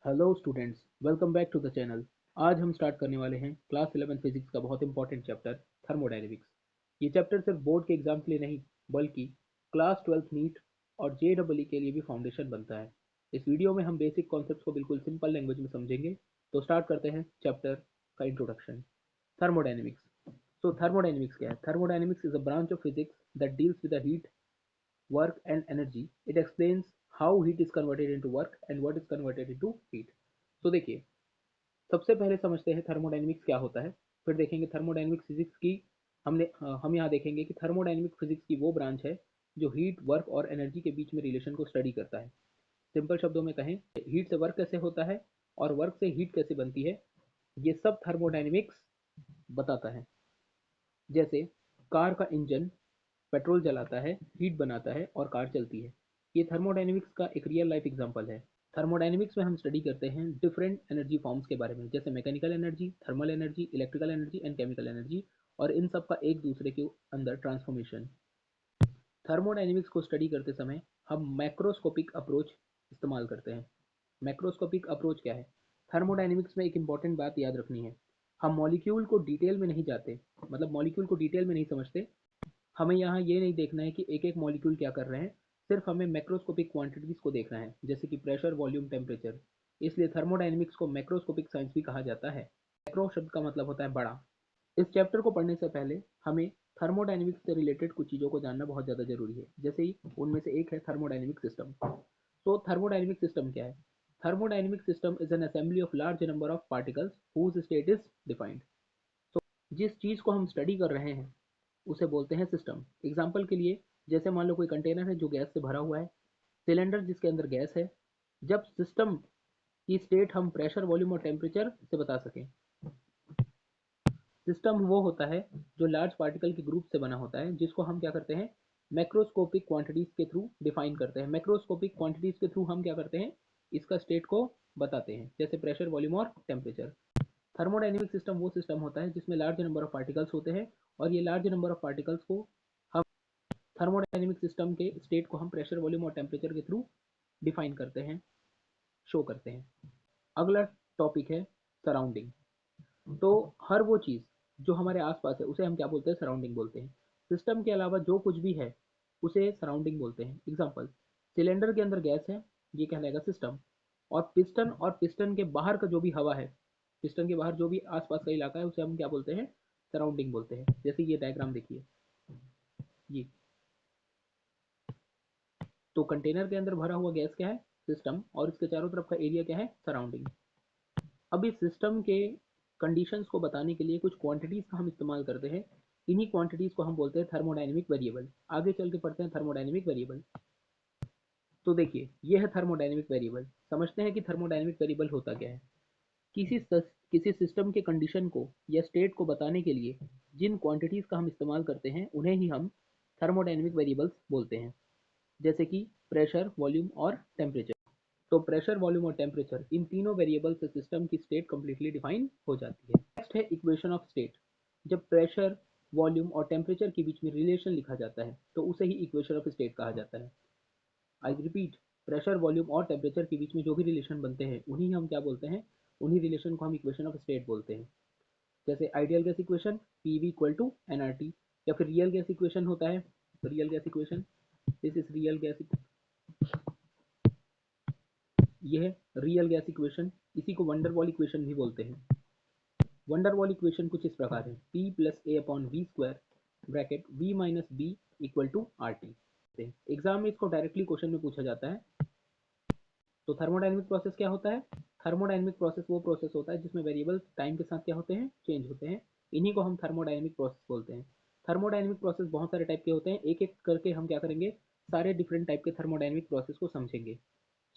Hello students, welcome back to the channel. आज हम start करने वाले हैं क्लास 11 फिजिक्स का बहुत इंपॉर्टेंट चैप्टर थर्मोडायनेमिक्स। ये चैप्टर सिर्फ बोर्ड के एग्जाम के लिए नहीं बल्कि क्लास 12 नीट और जेईई के लिए भी फाउंडेशन बनता है। इस वीडियो में हम बेसिक कॉन्सेप्ट्स को बिल्कुल सिंपल लैंग्वेज में समझेंगे। तो स्टार्ट करते हैं चैप्टर का इंट्रोडक्शन। थर्मोडायनेमिक्स। सो थर्मोडायनेमिक्स क्या है? Thermodynamics is a branch of physics that deals with the heat, work and energy. It explains how heat is converted into work and what is converted into heat. तो देखिए, सबसे पहले समझते हैं thermodynamics क्या होता है, फिर देखेंगे थर्मोडायनेमिक्स फिजिक्स की। हम यहाँ देखेंगे कि थर्मोडायनेमिक फिजिक्स की वो ब्रांच है जो हीट, वर्क और एनर्जी के बीच में रिलेशन को स्टडी करता है। सिंपल शब्दों में कहें, हीट से वर्क कैसे होता है और वर्क से हीट कैसे बनती है, ये सब थर्मोडायनेमिक्स बताता है। जैसे कार का इंजन पेट्रोल जलाता है, हीट बनाता है और कार चलती है। ये थर्मोडायनेमिक्स का एक रियल लाइफ एग्जांपल है। थर्मोडायनेमिक्स में हम स्टडी करते हैं डिफरेंट एनर्जी फॉर्म्स के बारे में, जैसे mechanical energy, thermal energy, electrical energy and chemical energy, और इन सब का एक दूसरे के अंदर ट्रांसफॉर्मेशन। थर्मोडायनेमिक्स को स्टडी करते समय हम मैक्रोस्कोपिक अप्रोच इस्तेमाल करते हैं। मैक्रोस्कोपिक अप्रोच क्या है? थर्मोडायनेमिक्स में एक इंपॉर्टेंट बात याद रखनी है, हम मॉलिक्यूल को डिटेल में नहीं जाते, मतलब मॉलिक्यूल को डिटेल में नहीं समझते। हमें यहाँ ये नहीं देखना है कि एक एक मॉलिक्यूल क्या कर रहे हैं, सिर्फ हमें मैक्रोस्कोपिक क्वांटिटीज को देखना है, जैसे कि प्रेशर, वॉल्यूम, टेम्परेचर। इसलिए थर्मोडायनेमिक्स को मैक्रोस्कोपिक साइंस भी कहा जाता है। मैक्रो शब्द का मतलब होता है बड़ा। इस चैप्टर को पढ़ने से पहले हमें थर्मोडायनेमिक्स से रिलेटेड कुछ चीज़ों को जानना बहुत ज़्यादा जरूरी है, जैसे ही उनमें से एक है थर्मोडायनेमिक सिस्टम। तो थर्मोडायनेमिक सिस्टम क्या है? Thermodynamic system is an assembly of large number of particles whose state is defined. तो जिस चीज़ को हम स्टडी कर रहे हैं उसे बोलते हैं सिस्टम। एग्जाम्पल के लिए, जैसे मान लो कोई कंटेनर है जो गैस से भरा हुआ है, सिलेंडर जिसके अंदर गैस है। जब सिस्टम की स्टेट हम प्रेशर, वॉल्यूम और टेम्परेचर से बता सकें। सिस्टम वो होता है जो लार्ज पार्टिकल के ग्रुप से बना होता है, जिसको हम क्या करते हैं, मैक्रोस्कोपिक क्वांटिटीज के थ्रू डिफाइन करते हैं। मैक्रोस्कोपिक क्वांटिटीज के थ्रू हम क्या करते हैं, इसका स्टेट को बताते हैं, जैसे प्रेशर, वॉल्यूम और टेम्परेचर। थर्मोडायनेमिक सिस्टम वो सिस्टम होता है जिसमें लार्ज नंबर ऑफ पार्टिकल्स होते हैं, और ये लार्ज नंबर ऑफ पार्टिकल्स को हम थर्मोडायनेमिक सिस्टम के स्टेट को हम प्रेशर, वॉल्यूम और टेम्परेचर के थ्रू डिफाइन करते हैं, शो करते हैं। अगला टॉपिक है सराउंडिंग। तो हर वो चीज़ जो हमारे आसपास है उसे हम क्या बोलते हैं, सराउंडिंग बोलते हैं। सिस्टम के अलावा जो कुछ भी है उसे सराउंडिंग बोलते हैं। एग्जाम्पल, सिलेंडर के अंदर गैस है, ये कहलाएगा सिस्टम। और पिस्टन के बाहर का जो भी हवा है, पिस्टन के बाहर जो भी आसपास का इलाका है, उसे हम क्या बोलते हैं, सराउंडिंग बोलते हैं। जैसे ये डायग्राम देखिए, ये तो कंटेनर के अंदर भरा हुआ गैस क्या है, सिस्टम, और इसके चारों तरफ का एरिया क्या है, सराउंडिंग। अब इस सिस्टम के कंडीशंस को बताने के लिए कुछ क्वांटिटीज का हम इस्तेमाल करते हैं। इन्हीं क्वांटिटीज को हम बोलते हैं थर्मोडायनेमिक वेरिएबल। आगे चल के पढ़ते हैं थर्मोडायनेमिक वेरिएबल। तो देखिए, ये है थर्मोडायनेमिक वेरिएबल। समझते हैं कि थर्मोडायनेमिक वेरिएबल होता क्या है। किसी सिस्टम के कंडीशन को या स्टेट को बताने के लिए जिन क्वांटिटीज का हम इस्तेमाल करते हैं उन्हें ही हम थर्मोडायनेमिक वेरिएबल्स बोलते हैं, जैसे कि प्रेशर, वॉल्यूम और टेम्परेचर। तो प्रेशर, वॉल्यूम और टेम्परेचर, इन तीनों वेरिएबल से सिस्टम की स्टेट कंप्लीटली डिफाइन हो जाती है। नेक्स्ट है इक्वेशन ऑफ स्टेट। जब प्रेशर, वॉल्यूम और टेम्परेचर के बीच में रिलेशन लिखा जाता है तो उसे ही इक्वेशन ऑफ स्टेट कहा जाता है। आई रिपीट, प्रेशर, वॉल्यूम और टेम्परेचर के बीच में जो भी रिलेशन बनते हैं उन्हीं हम क्या बोलते हैं, उन्हीं रिलेशन को हम इक्वेशन ऑफ स्टेट बोलते हैं। जैसे ideal gas equation, P V equal to N R T, या फिर रियल गैस इक्वेशन होता है, real gas equation, this is real gas, ये है रियल गैस इक्वेशन। इसी को वंडर वॉल इक्वेशन भी बोलते हैं। वंडर वॉल इक्वेशन कुछ इस प्रकार है, P plus A upon V square bracket V minus B equal to R T. Exam में इसको डायरेक्टली क्वेश्चन में पूछा जाता है। तो थर्मोडायनेमिक प्रोसेस क्या होता है? थर्मोडायनेमिक प्रोसेस वो प्रोसेस होता है जिसमें वेरिएबल टाइम के साथ क्या होते हैं, चेंज होते हैं। इन्हीं को हम थर्मोडायनेमिक प्रोसेस बोलते हैं। थर्मोडायनेमिक प्रोसेस बहुत सारे टाइप के होते हैं, एक एक करके हम क्या करेंगे, सारे डिफरेंट टाइप के थर्मोडायनेमिक प्रोसेस को समझेंगे।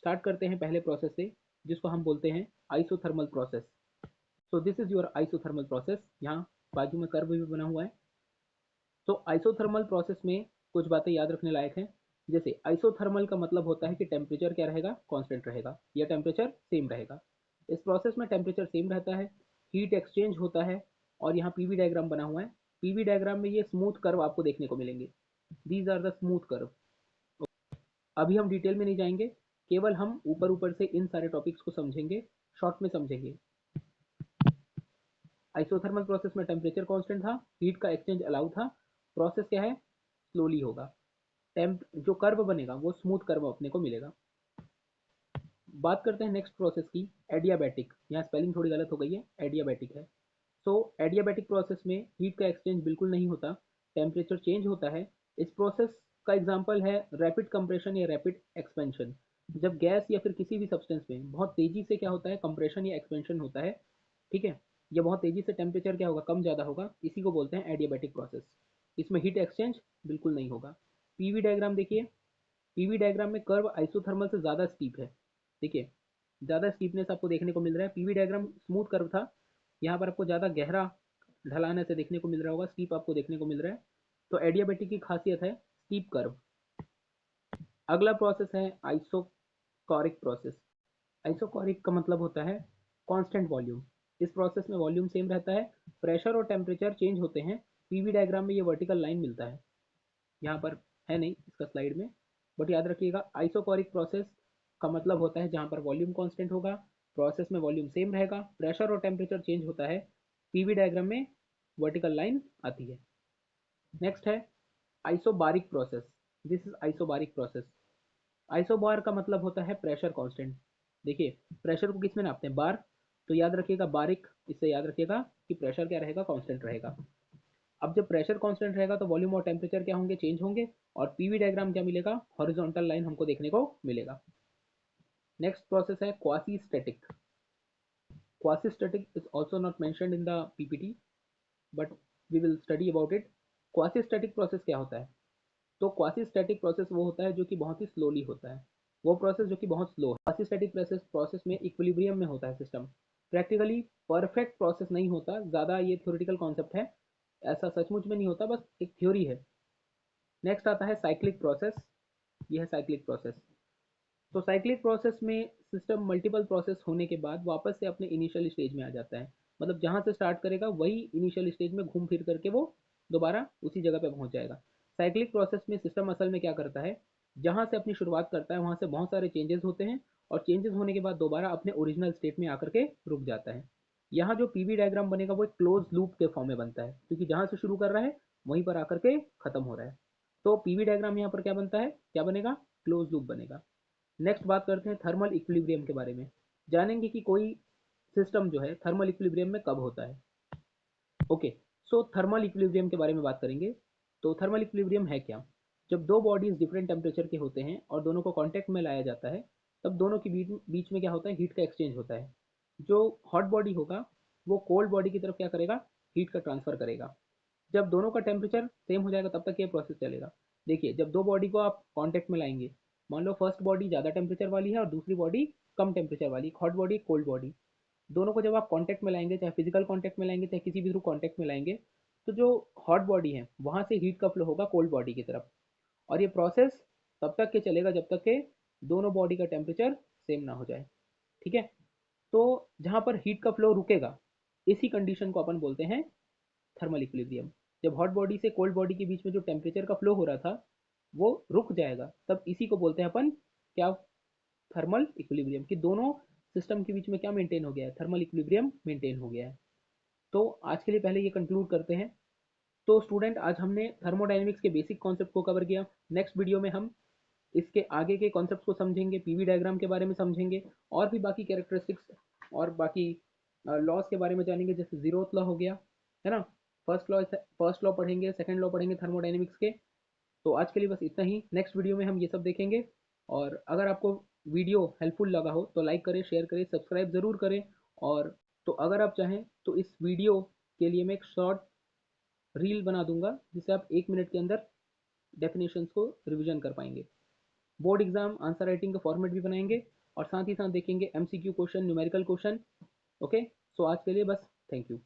स्टार्ट करते हैं पहले प्रोसेस से, जिसको हम बोलते हैं isothermal process. So this is your isothermal process. यहाँ बाजू में कर्व भी बना हुआ है। तो आइसोथर्मल प्रोसेस में कुछ बातें याद रखने लायक हैं। जैसे आइसोथर्मल का मतलब होता है कि टेम्परेचर क्या रहेगा, कांस्टेंट रहेगा, या टेम्परेचर सेम रहेगा। इस प्रोसेस में टेम्परेचर सेम रहता है, हीट एक्सचेंज होता है, और यहाँ पीवी डायग्राम बना हुआ है। पीवी डायग्राम में ये स्मूथ कर्व आपको देखने को मिलेंगे, these are the smooth curve. अभी हम डिटेल में नहीं जाएंगे, केवल हम ऊपर ऊपर से इन सारे टॉपिक्स को समझेंगे, शॉर्ट में समझेंगे। आइसोथर्मल प्रोसेस में टेम्परेचर कांस्टेंट था, हीट का एक्सचेंज अलाउ था, प्रोसेस क्या है, स्लोली होगा, टेम्प जो कर्व बनेगा वो स्मूथ कर्व अपने को मिलेगा। बात करते हैं नेक्स्ट प्रोसेस की, एडियाबैटिक। यहाँ स्पेलिंग थोड़ी गलत हो गई है, एडियाबैटिक है। सो एडियाबैटिक प्रोसेस में हीट का एक्सचेंज बिल्कुल नहीं होता, टेम्परेचर चेंज होता है। इस प्रोसेस का एग्जांपल है रैपिड कंप्रेशन या रैपिड एक्सपेंशन। जब गैस या फिर किसी भी सब्सटेंस में बहुत तेजी से क्या होता है, कंप्रेशन या एक्सपेंशन होता है, ठीक है, या बहुत तेजी से टेम्परेचर क्या होगा, कम ज़्यादा होगा, इसी को बोलते हैं एडियाबैटिक प्रोसेस। इसमें हीट एक्सचेंज बिल्कुल नहीं होगा। पीवी डायग्राम देखिए, पीवी डायग्राम में कर्व आइसोथर्मल से ज़्यादा स्टीप है। देखिए ज़्यादा स्टीपनेस आपको देखने को मिल रहा है, पीवी डायग्राम स्मूथ कर्व था, यहाँ पर आपको ज़्यादा गहरा ढलान ऐसे देखने को मिल रहा होगा, स्टीप आपको देखने को मिल रहा है। तो एडियाबैटिक की खासियत है स्टीप कर्व। अगला प्रोसेस है आइसोकोरिक प्रोसेस। आइसोकोरिक का मतलब होता है कांस्टेंट वॉल्यूम। इस प्रोसेस में वॉल्यूम सेम रहता है, प्रेशर और टेम्परेचर चेंज होते हैं। पीवी डायग्राम में ये वर्टिकल लाइन मिलता है, यहाँ पर है नहीं इसका स्लाइड में, बट याद रखिएगा आइसोकोरिक प्रोसेस का मतलब होता है जहाँ पर वॉल्यूम कांस्टेंट होगा, प्रोसेस में वॉल्यूम सेम रहेगा, प्रेशर और टेम्परेचर चेंज होता है, पीवी डायग्राम में वर्टिकल लाइन आती है। नेक्स्ट है isobaric process. This is isobaric process. Isobar का मतलब होता है प्रेशर कांस्टेंट। देखिए प्रेशर को किस में नापते हैं, बार, तो याद रखिएगा बारिक, इससे याद रखिएगा कि प्रेशर क्या रहेगा, कांस्टेंट रहेगा। अब जब प्रेशर कांस्टेंट रहेगा तो वॉल्यूम और टेम्परेचर क्या होंगे, चेंज होंगे, और पीवी डायग्राम क्या मिलेगा, हॉरिजॉन्टल लाइन हमको देखने को मिलेगा। नेक्स्ट प्रोसेस है quasi static. Quasi static is also not mentioned in the PPT, but we will study about it. Quasi static process क्या होता है, तो क्वासी स्टैटिक प्रोसेस वो होता है जो कि बहुत ही स्लोली होता है, वो प्रोसेस जो कि बहुत स्लो है। क्वासी स्टैटिक प्रोसेस में इक्विलिब्रियम में होता है सिस्टम, प्रैक्टिकली परफेक्ट प्रोसेस नहीं होता, ज़्यादा ये थ्योरेटिकल कॉन्सेप्ट है, ऐसा सचमुच में नहीं होता, बस एक थ्योरी है। नेक्स्ट आता है साइक्लिक प्रोसेस। ये है साइक्लिक प्रोसेस। तो साइक्लिक प्रोसेस में सिस्टम मल्टीपल प्रोसेस होने के बाद वापस से अपने इनिशियल स्टेज में आ जाता है, मतलब जहाँ से स्टार्ट करेगा वही इनिशियल स्टेज में घूम फिर करके वो दोबारा उसी जगह पे पहुँच जाएगा। साइक्लिक प्रोसेस में सिस्टम असल में क्या करता है, जहाँ से अपनी शुरुआत करता है वहाँ से बहुत सारे चेंजेस होते हैं, और चेंजेस होने के बाद दोबारा अपने ओरिजिनल स्टेट में आकर के रुक जाता है। यहाँ जो पीवी डायग्राम बनेगा वो एक क्लोज लूप के फॉर्म में बनता है, क्योंकि जहाँ से शुरू कर रहा है वहीं पर आकर के खत्म हो रहा है। तो पीवी डायग्राम यहाँ पर क्या बनता है, क्या बनेगा, क्लोज लूप बनेगा। नेक्स्ट बात करते हैं थर्मल इक्विलिब्रियम के बारे में, जानेंगे कि कोई सिस्टम जो है थर्मल इक्विलिब्रियम में कब होता है। ओके, सो थर्मल इक्विलिब्रियम के बारे में बात करेंगे। तो थर्मल इक्विलिब्रियम है क्या, जब दो बॉडीज डिफरेंट टेम्परेचर के होते हैं और दोनों को कांटेक्ट में लाया जाता है, तब दोनों के बीच में क्या होता है, हीट का एक्सचेंज होता है। जो हॉट बॉडी होगा वो कोल्ड बॉडी की तरफ क्या करेगा, हीट का ट्रांसफर करेगा। जब दोनों का टेम्परेचर सेम हो जाएगा तब तक ये प्रोसेस चलेगा। देखिए जब दो बॉडी को आप कांटेक्ट में लाएंगे, मान लो फर्स्ट बॉडी ज़्यादा टेम्परेचर वाली है और दूसरी बॉडी कम टेम्परेचर वाली, हॉट बॉडी कोल्ड बॉडी, दोनों को जब आप कांटेक्ट में लाएंगे, चाहे फिजिकल कांटेक्ट में लाएंगे चाहे किसी भी थ्रू कांटेक्ट में लाएंगे, तो जो हॉट बॉडी है वहाँ से हीट का फ्लो होगा कोल्ड बॉडी की तरफ, और ये प्रोसेस तब तक के चलेगा जब तक के दोनों बॉडी का टेम्परेचर सेम ना हो जाए। ठीक है, तो जहाँ पर हीट का फ्लो रुकेगा इसी कंडीशन को अपन बोलते हैं थर्मल इक्विलिब्रियम। जब हॉट बॉडी से कोल्ड बॉडी के बीच में जो टेम्परेचर का फ्लो हो रहा था वो रुक जाएगा, तब इसी को बोलते हैं अपन क्या, थर्मल इक्विलिब्रियम, कि दोनों सिस्टम के बीच में क्या मेंटेन हो गया है, थर्मल इक्विलिब्रियम मेंटेन हो गया है। तो आज के लिए पहले ये कंक्लूड करते हैं। तो स्टूडेंट आज हमने थर्मोडायनेमिक्स के बेसिक कॉन्सेप्ट को कवर किया। नेक्स्ट वीडियो में हम इसके आगे के कॉन्सेप्ट को समझेंगे, पीवी डायग्राम के बारे में समझेंगे, और भी बाकी कैरेक्टरिस्टिक्स और बाकी लॉज के बारे में जानेंगे, जैसे जीरोथ लॉ हो गया, है ना, फर्स्ट लॉ पढ़ेंगे, सेकंड लॉ पढ़ेंगे थर्मोडायनेमिक्स के। तो आज के लिए बस इतना ही, नेक्स्ट वीडियो में हम ये सब देखेंगे। और अगर आपको वीडियो हेल्पफुल लगा हो तो लाइक करें, शेयर करें, सब्सक्राइब ज़रूर करें। और तो अगर आप चाहें तो इस वीडियो के लिए मैं एक शॉर्ट रील बना दूंगा जिससे आप 1 मिनट के अंदर डेफिनेशंस को रिवीजन कर पाएंगे। बोर्ड एग्जाम आंसर राइटिंग का फॉर्मेट भी बनाएंगे, और साथ ही साथ देखेंगे MCQ question, numerical question. Okay, so आज के लिए बस, थैंक यू।